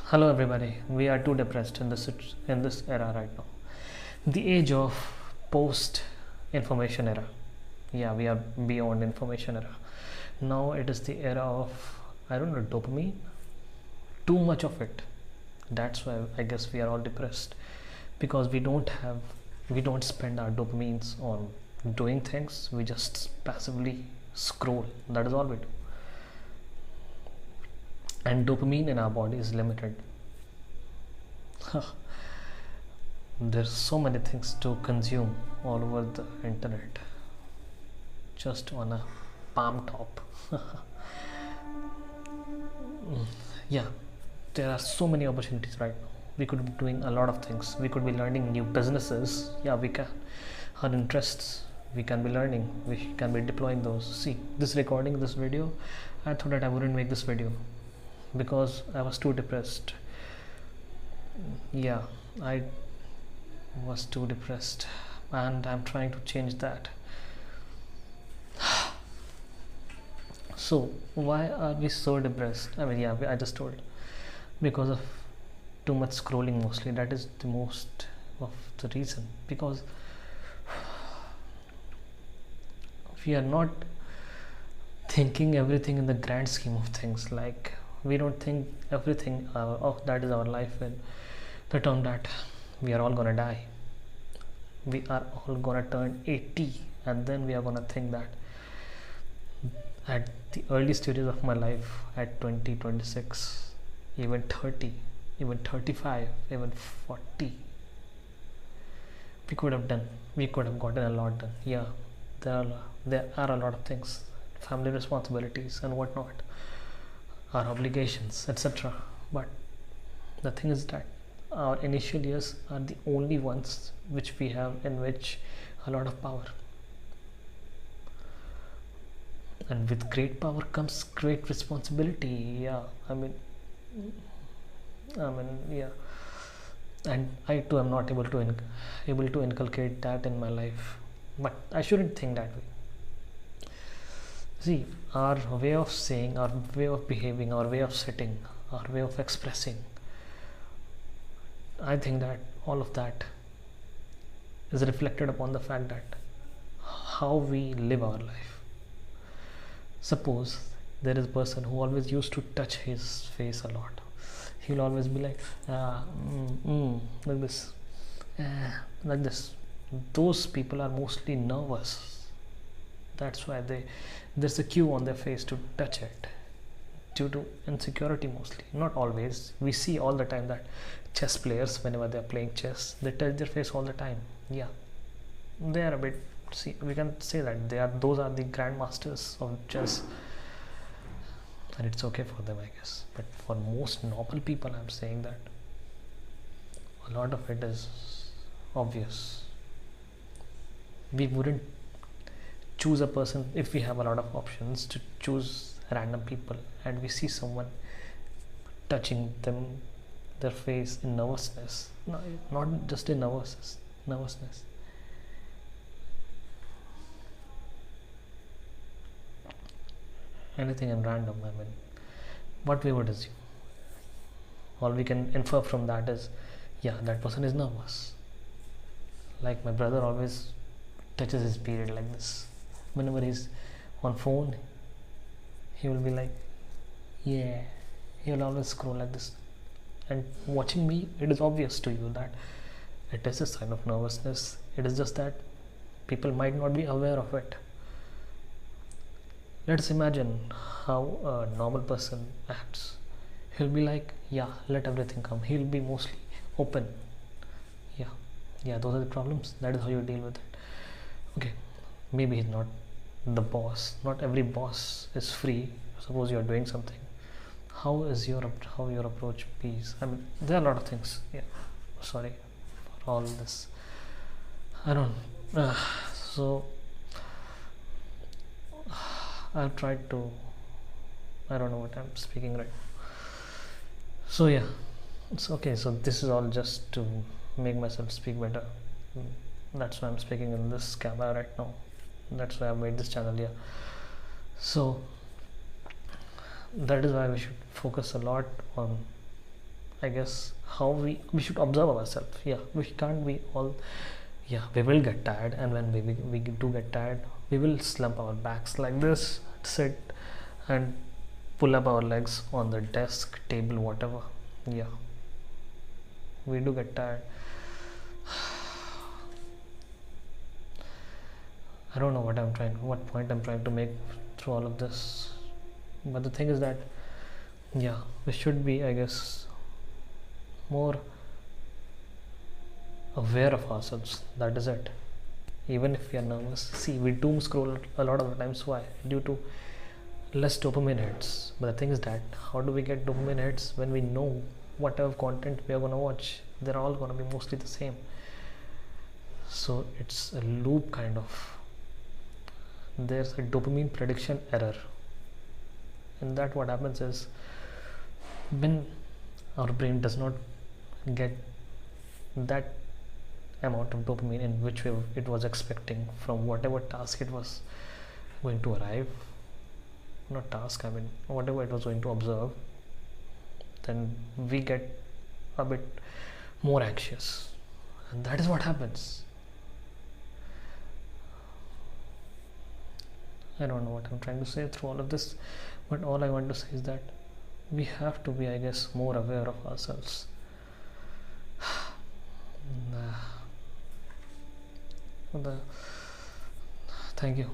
Hello everybody. We are too depressed in this era right now. The age of post information era. Yeah, we are beyond information era. Now it is the era of, I don't know, dopamine. Too much of it. That's why I guess we are all depressed, because we don't spend our dopamines on doing things. We just passively scroll. That is all we do. And dopamine in our body is limited. There's so many things to consume all over the internet just on a palm top. Yeah, there are so many opportunities right now. We could be doing a lot of things. We could be learning new businesses. Yeah, we can. Our interests, we can be learning. We can be deploying those. See, this recording, this video, I thought that I wouldn't make this video because I was too depressed. Yeah, I was too depressed, and I'm trying to change that. So, why are we so depressed? I mean, yeah, I just told, because of too much scrolling mostly. That is the most of the reason, because we are not thinking everything in the grand scheme of things. Like, we don't think everything of that is our life in the term that we are all gonna die. We are all gonna turn 80, and then we are gonna think that at the early stages of my life, at 20, 26, even 30, even 35, even 40, we could have gotten a lot done. Yeah, there are a lot of things, family responsibilities and whatnot, our obligations, etc. But the thing is that our initial years are the only ones which we have, in which a lot of power, and with great power comes great responsibility. Yeah, yeah, and I too am not able to inculcate that in my life, but I shouldn't think that way. See, our way of saying, our way of behaving, our way of sitting, our way of expressing, I think that all of that is reflected upon the fact that how we live our life. Suppose there is a person who always used to touch his face a lot. He'll always be like, like this, like this. Those people are mostly nervous. That's why there's a cue on their face to touch it, due to insecurity mostly. Not always. We see all the time that chess players, whenever they're playing chess, they touch their face all the time. Yeah, they are a bit. See, we can say that those are the grandmasters of chess, and it's okay for them, I guess. But for most normal people, I'm saying that a lot of it is obvious. We wouldn't choose a person if we have a lot of options to choose random people, and we see someone touching their face in nervousness. No, not just in nervousness. Anything in random. I mean, what we would assume. All we can infer from that is, yeah, that person is nervous. Like my brother always touches his period like this. Whenever he's on phone, he will be like, yeah, he will always scroll like this. And watching me, it is obvious to you that it is a sign of nervousness. It is just that people might not be aware of it. Let's imagine how a normal person acts. He'll be like, yeah, let everything come. He'll be mostly open. Yeah, yeah, those are the problems. That is how you deal with it. Okay, maybe he's not the boss. Not every boss is free. Suppose you are doing something. How your approach be? I mean, there are a lot of things. Yeah, sorry for all this. I don't. So I've tried to. I don't know what I'm speaking right. So yeah, it's okay. So this is all just to make myself speak better. That's why I'm speaking in this camera right now. That's why I made this channel. Yeah. So that is why we should focus a lot on I guess how we should observe ourselves. Yeah, we can't be all. Yeah, we will get tired, and when we do get tired, we will slump our backs like this, sit, and pull up our legs on the desk, table, whatever. Yeah, we do get tired. I don't know what point I'm trying to make through all of this, but the thing is that yeah, we should be, I guess, more aware of ourselves. That is it. Even if we are nervous, see, we doom scroll a lot of the times. Why? Due to less dopamine hits. But the thing is that how do we get dopamine hits when we know whatever content we are going to watch, they're all going to be mostly the same. So it's a loop kind of. There's a dopamine prediction error. And that what happens is when our brain does not get that amount of dopamine in which way it was expecting from whatever task it was going to arrive, not task, I mean whatever it was going to observe, then we get a bit more anxious, and that is what happens. I don't know what I'm trying to say through all of this, but all I want to say is that we have to be, I guess, more aware of ourselves. Thank you.